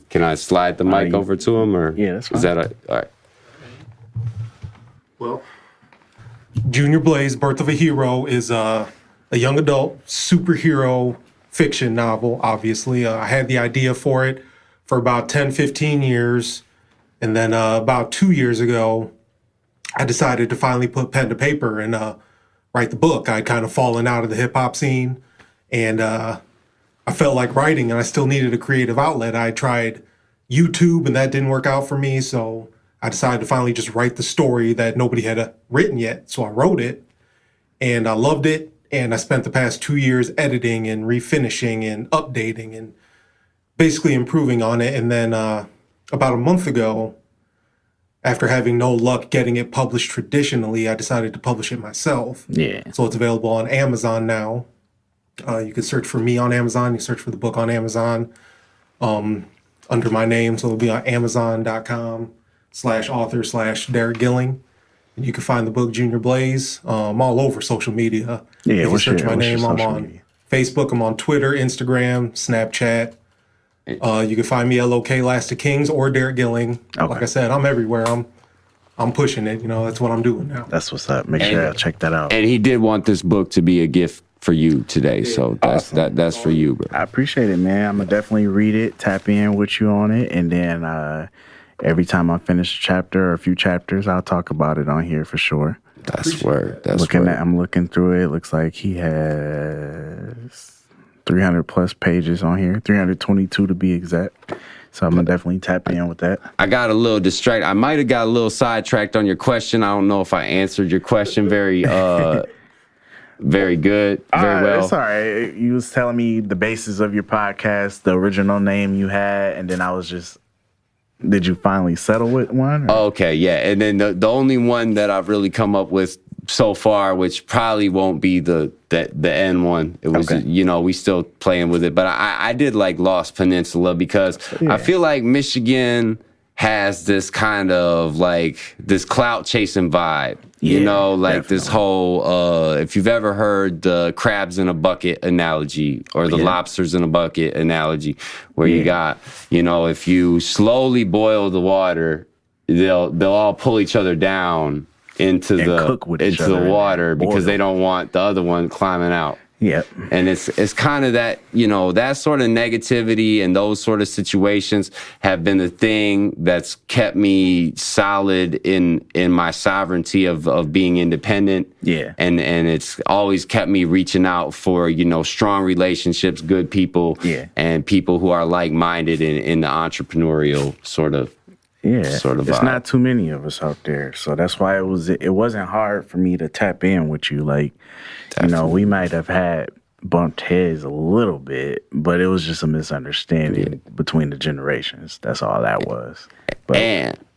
Can I slide the mic over to him, or that's fine. Is that all right? Well, Junior Blaze, Birth of a Hero, is a young adult superhero fiction novel, obviously. I had the idea for it for about 10, 15 years. And then about 2 years ago, I decided to finally put pen to paper and write the book. I'd kind of fallen out of the hip-hop scene, and I felt like writing, and I still needed a creative outlet. I tried YouTube, and that didn't work out for me, so I decided to finally just write the story that nobody had written yet. So I wrote it, and I loved it, and I spent the past 2 years editing and refinishing and updating and basically improving on it. And then about a month ago, after having no luck getting it published traditionally, I decided to publish it myself. Yeah. So it's available on Amazon now. You can search for me on Amazon. You search for the book on Amazon under my name. So it'll be on Amazon.com/author/Derek Gilling. And you can find the book Junior Blaze. I'm all over social media. Yeah, if you search my name, I'm on media? Facebook, I'm on Twitter, Instagram, Snapchat. You can find me at LOK Last of Kings or Derek Gilling. Okay. Like I said, I'm everywhere. I'm pushing it. That's what I'm doing now. That's what's up. Make sure I check that out. And he did want this book to be a gift for you today, so that's awesome. that's for you, bro. I appreciate it, man. I'm gonna definitely read it, tap in with you on it, and then every time I finish a chapter or a few chapters, I'll talk about it on here for sure. That's word. That's I'm looking through it. It looks like he has 300 plus pages on here, 322 to be exact. So I'm gonna definitely tap in with that. I got a little distracted. I might have got a little sidetracked on your question. I don't know if I answered your question very very good, very well. It's all right. You was telling me the basis of your podcast, the original name you had, and then I was just, did you finally settle with one? Okay, yeah. And then the only one that I've really come up with so far, which probably won't be the end one. It was, we still playing with it. But I did like Lost Peninsula because I feel like Michigan has this kind of like this clout chasing vibe. Definitely. This whole, if you've ever heard the crabs in a bucket analogy or the lobsters in a bucket analogy, where you got, if you slowly boil the water, they'll all pull each other down into the water because they don't want the other one climbing out. Yep. And it's kind of that, that sort of negativity and those sort of situations have been the thing that's kept me solid in my sovereignty of being independent. Yeah. And it's always kept me reaching out for, strong relationships, good people, and people who are like-minded in the entrepreneurial sort of sort of it's vibe. not too many of us out there, so that's why it wasn't hard for me to tap in with you. Like, we might have had bumped heads a little bit, but it was just a misunderstanding between the generations. That's all that was. But,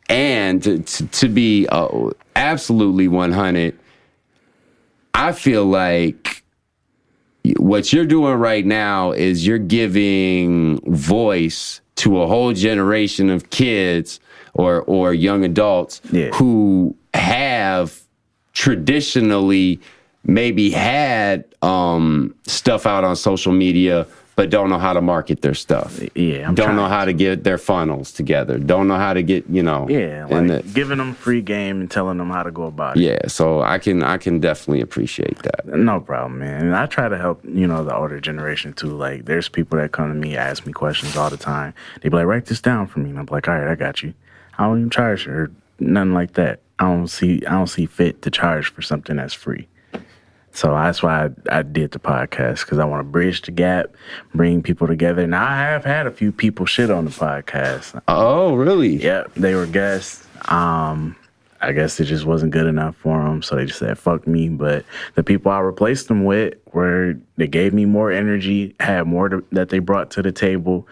and to be absolutely 100, I feel like what you're doing right now is you're giving voice to a whole generation of kids or young adults who have traditionally maybe had stuff out on social media, but don't know how to market their stuff. Don't know how to get their funnels together. Don't know how to get, giving them free game and telling them how to go about it. Yeah, so I can definitely appreciate that. No problem, man. And I try to help, the older generation too. Like, there's people that come to me, ask me questions all the time. They be like, write this down for me. And I'm like, all right, I got you. I don't even charge or nothing like that. I don't see fit to charge for something that's free. So that's why I did the podcast, because I want to bridge the gap, bring people together. Now, I have had a few people shit on the podcast. Oh, really? Yep, they were guests. I guess it just wasn't good enough for them, so they just said, fuck me. But the people I replaced them with they gave me more energy, had more that they brought to the table.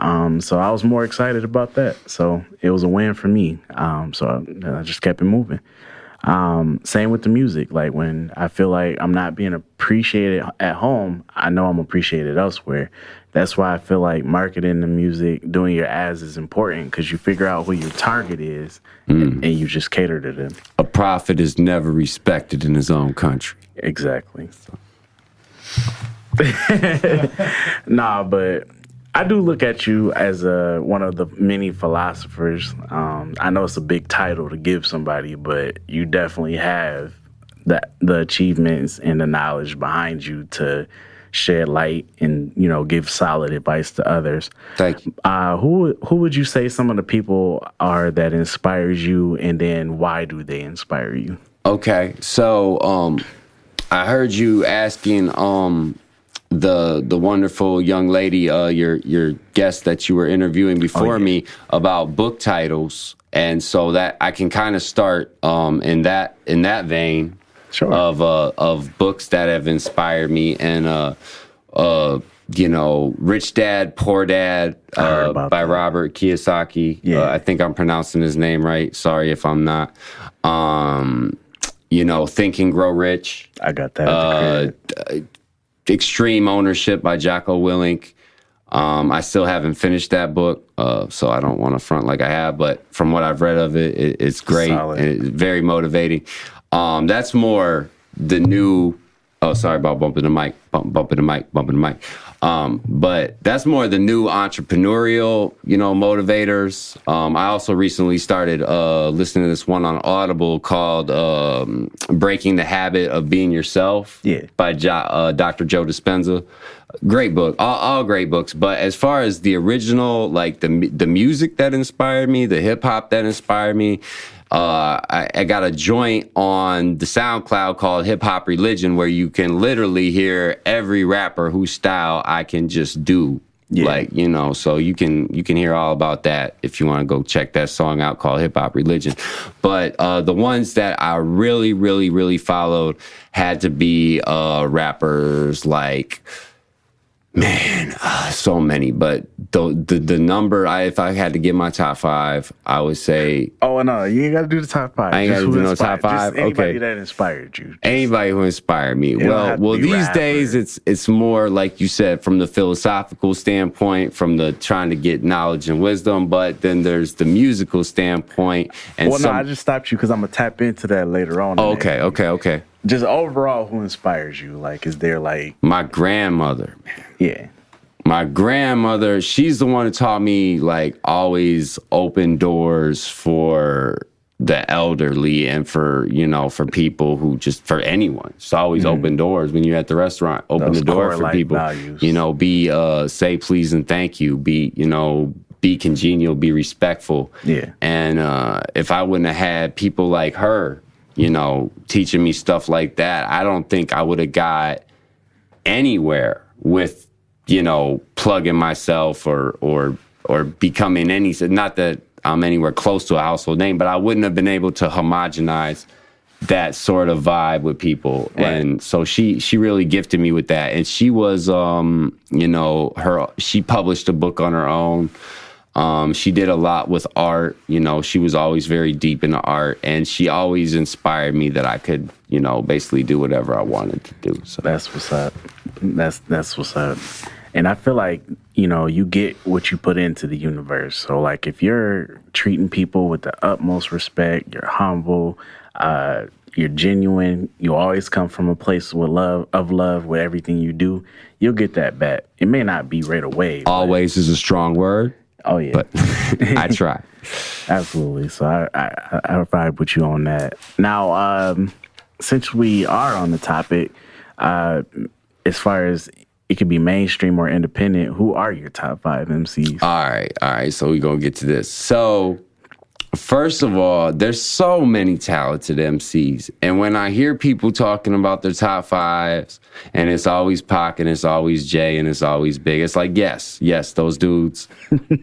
So I was more excited about that. So it was a win for me. So I just kept it moving. Same with the music. Like, when I feel like I'm not being appreciated at home, I know I'm appreciated elsewhere. That's why I feel like marketing the music, doing your ads is important, because you figure out who your target is and you just cater to them. A prophet is never respected in his own country. Exactly. Nah, but I do look at you as one of the many philosophers. I know it's a big title to give somebody, but you definitely have the achievements and the knowledge behind you to shed light and, give solid advice to others. Thank you. Who would you say some of the people are that inspires you, and then why do they inspire you? Okay, so I heard you asking the wonderful young lady, your guest that you were interviewing before me, about book titles, and so that I can kind of start in that vein. Sure. Of books that have inspired me, and Rich Dad, Poor Dad by Robert Kiyosaki. Yeah. I think I'm pronouncing his name right. Sorry if I'm not. Think and Grow Rich. I got that at the crib. Extreme Ownership by Jocko Willink. I still haven't finished that book, so I don't want to front like I have, but from what I've read of it, it's great. Solid. And it's very motivating. That's more the new... Oh, sorry about bumping the mic. Bumping the mic. But that's more the new entrepreneurial, motivators. I also recently started listening to this one on Audible called Breaking the Habit of Being Yourself by Dr. Joe Dispenza. Great book, all great books. But as far as the original, like the music that inspired me, the hip hop that inspired me, I got a joint on the SoundCloud called Hip Hop Religion, where you can literally hear every rapper whose style I can just do. Yeah. So you can hear all about that if you want to go check that song out called Hip Hop Religion. But the ones that I really, really, really followed had to be rappers like... Man, so many, but the number, if I had to give my top 5, I would say... Oh, no, you ain't got to do the top 5. I ain't got to do no top 5? Just anybody that inspired you. Anybody who inspired me. Well, these days, it's more, like you said, from the philosophical standpoint, from the trying to get knowledge and wisdom, but then there's the musical standpoint. And no, I just stopped you because I'm going to tap into that later on. Oh, okay. Just overall, who inspires you? Like, is there like... My grandmother, man. Yeah. My grandmother, she's the one who taught me, like, always open doors for the elderly and for, for people who just, for anyone. Just always open doors when you're at the restaurant. Open the door for people. Values. Be, say please and thank you. Be congenial, be respectful. Yeah. And if I wouldn't have had people like her, teaching me stuff like that, I don't think I would have got anywhere with, plugging myself or or becoming any, not that I'm anywhere close to a household name, but I wouldn't have been able to homogenize that sort of vibe with people. Right. And so she really gifted me with that. And she was, she published a book on her own. She did a lot with art. She was always very deep into art, and she always inspired me that I could, basically do whatever I wanted to do. So that's what's up. That's what's up. And I feel like, you get what you put into the universe. So like if you're treating people with the utmost respect, you're humble, you're genuine, you always come from a place with love with everything you do, you'll get that back. It may not be right away. Always is a strong word. Oh, yeah. But I try. Absolutely. So I vibe with you on that. Now, since we are on the topic, as far as it could be mainstream or independent, who are your top 5 MCs? All right. So we're going to get to this. So, first of all, there's so many talented MCs. And when I hear people talking about their top 5s, and it's always Pac, and it's always Jay, and it's always Big, it's like, yes, those dudes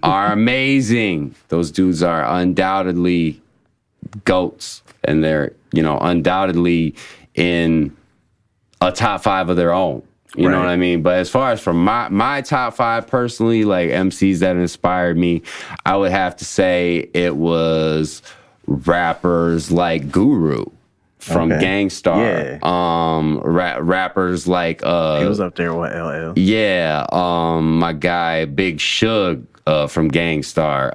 are amazing. Those dudes are undoubtedly GOATs. And they're, undoubtedly in a top 5 of their own. You know what I mean? But as far as from my top 5 personally, like MCs that inspired me, I would have to say it was rappers like Guru from Gangstar. Yeah. Rappers like... he was up there with LL. Yeah. My guy Big Suge from Gangstar.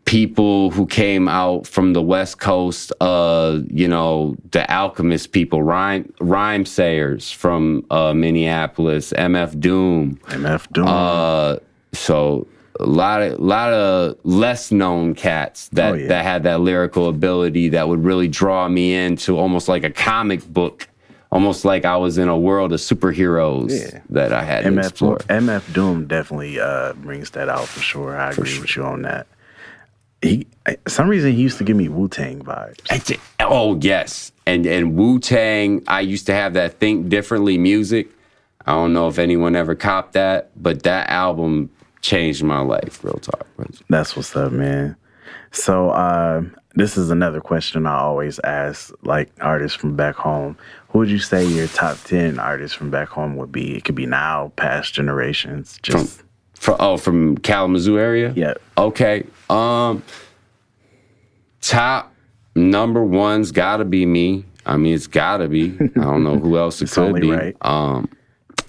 People who came out from the West Coast, the Alchemist people, rhyme sayers from Minneapolis, MF Doom. So a lot of less known cats that had that lyrical ability that would really draw me into almost like a comic book, almost like I was in a world of superheroes that I had to explore. MF Doom definitely brings that out for sure. I agree with you on that. Some reason he used to give me Wu-Tang vibes. Oh, yes. And Wu-Tang, I used to have that Think Differently music. I don't know if anyone ever copped that, but that album changed my life, real talk. That's what's up, man. So this is another question I always ask, like, artists from back home. Who would you say your top 10 artists from back home would be? It could be now, past generations. Just... From Kalamazoo area? Yeah. Okay. Top number one's gotta be me. I mean, it's gotta be. I don't know who else it could be. Right.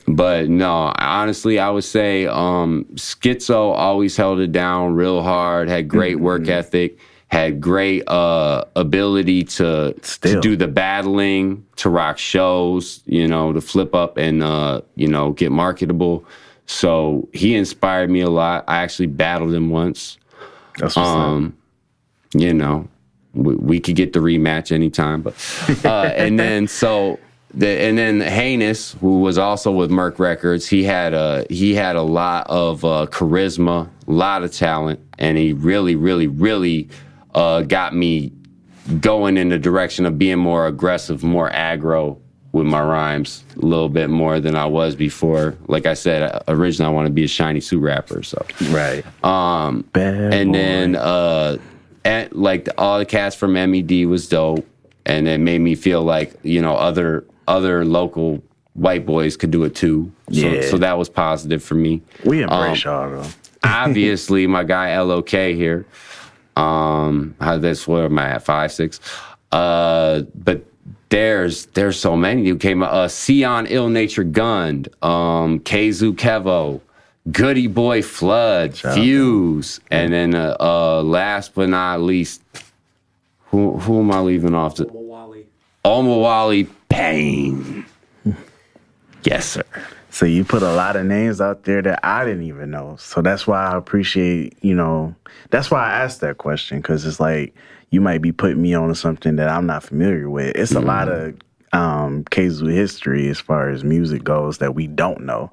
But no, honestly, I would say Schizo always held it down real hard, had great work ethic, had great ability to do the battling, to rock shows, to flip up and, get marketable. So he inspired me a lot. I actually battled him once. That's what's up. We could get the rematch anytime, but and then Heinous, who was also with Merc Records, he had a lot of charisma, a lot of talent, and he really, really, really got me going in the direction of being more aggressive, more aggro with my rhymes a little bit more than I was before. Like I said, originally I want to be a shiny suit rapper. So right. Then like all the cats from MED was dope, and it made me feel like other local white boys could do it too. So that was positive for me. We embrace y'all though. Obviously, my guy LOK here. That's where am I at 5, 6? But there's so many who came out. Sion Ill Natured Gunned, Kzu Kevo, Goody Boy Flood, Fuse, and then last but not least, who am I leaving off? Omawali Payne. Yes, sir. So you put a lot of names out there that I didn't even know. So that's why I appreciate, that's why I asked that question, because it's like you might be putting me on to something that I'm not familiar with. It's a lot of Kzu history as far as music goes that we don't know.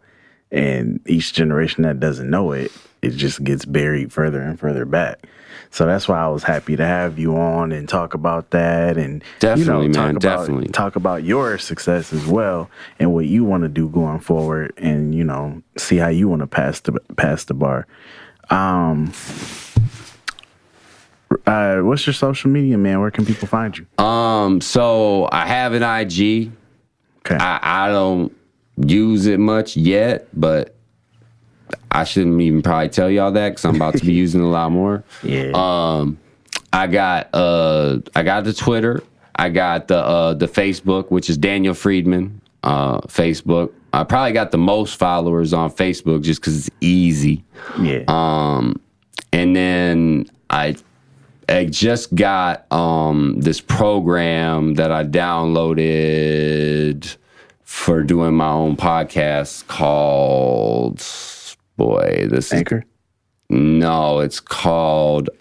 And each generation that doesn't know it, it just gets buried further and further back. So that's why I was happy to have you on and talk about that, and definitely, man, definitely talk about your success as well and what you want to do going forward, and see how you want to pass the bar. What's your social media, man? Where can people find you? So I have an IG. Okay. I don't use it much yet, but I shouldn't even probably tell y'all that because I'm about to be using it a lot more. Yeah. I got the Twitter. I got the Facebook, which is Daniel Friedman Facebook. I probably got the most followers on Facebook just because it's easy. Yeah. And then I just got this program that I downloaded for doing my own podcast called Anchor? No, it's called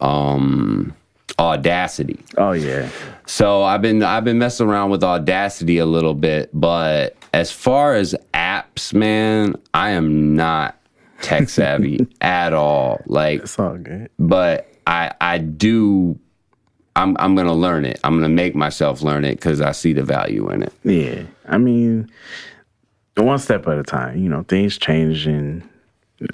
Audacity. Oh yeah. So I've been messing around with Audacity a little bit, but as far as apps, man, I am not tech savvy at all. Like, it's all good. But I'm gonna learn it. I'm gonna make myself learn it because I see the value in it. Yeah. I mean, one step at a time. Things change, and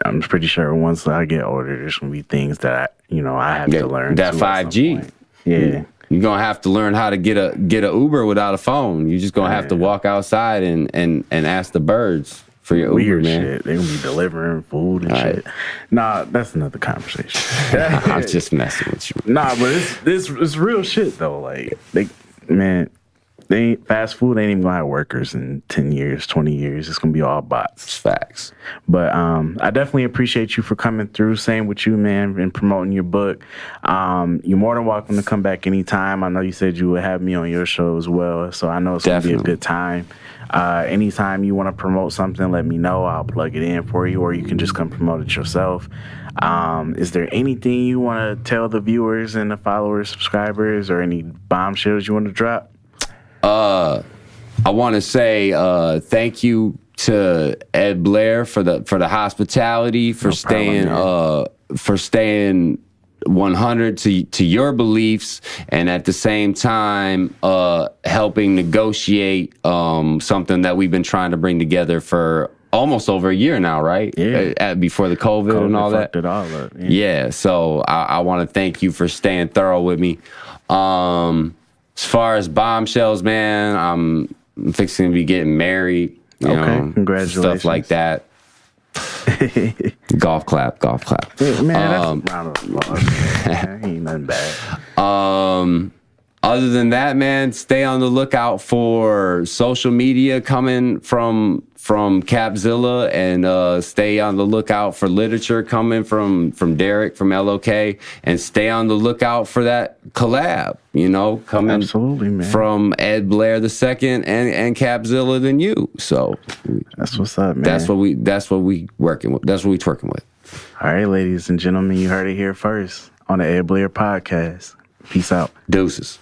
I'm pretty sure once I get older, there's gonna be things that I have to learn. That 5G. Yeah. You're gonna have to learn how to get a Uber without a phone. You're just gonna have to walk outside and ask the birds for your Weird Uber, man. shit. They're gonna be delivering food and shit. Nah, that's another conversation. I'm just messing with you. Nah, but it's real shit though. Like fast food ain't even gonna have workers in 10 years, 20 years. It's gonna be all bots. It's facts. But I definitely appreciate you for coming through. Same with you, man, and promoting your book. You're more than welcome to come back anytime. I know you said you would have me on your show as well, so I know it's gonna be a good time. Anytime you want to promote something, let me know. I'll plug it in for you, or you can just come promote it yourself. Is there anything you want to tell the viewers and the followers, subscribers, or any bombshells you want to drop? I want to say thank you to Ed Blair for the hospitality, for staying 100 to your beliefs, and at the same time helping negotiate something that we've been trying to bring together for almost over a year now, right? Yeah. Before the COVID and all that. Fucked it all up. Yeah. So I want to thank you for staying thorough with me. As far as bombshells, man, I'm fixing to be getting married. You know, congratulations. Stuff like that. Golf clap. Yeah, man, that's a round of applause. Man. Ain't nothing bad. Other than that, man, stay on the lookout for social media coming from Capzilla, and stay on the lookout for literature coming from Derek from LOK, and stay on the lookout for that collab, coming Absolutely, man. from Ed Blair II and Capzilla than you. So that's what's up, man. That's what we working with. That's what we twerking with. All right, ladies and gentlemen, you heard it here first on the Ed Blair podcast. Peace out. Deuces.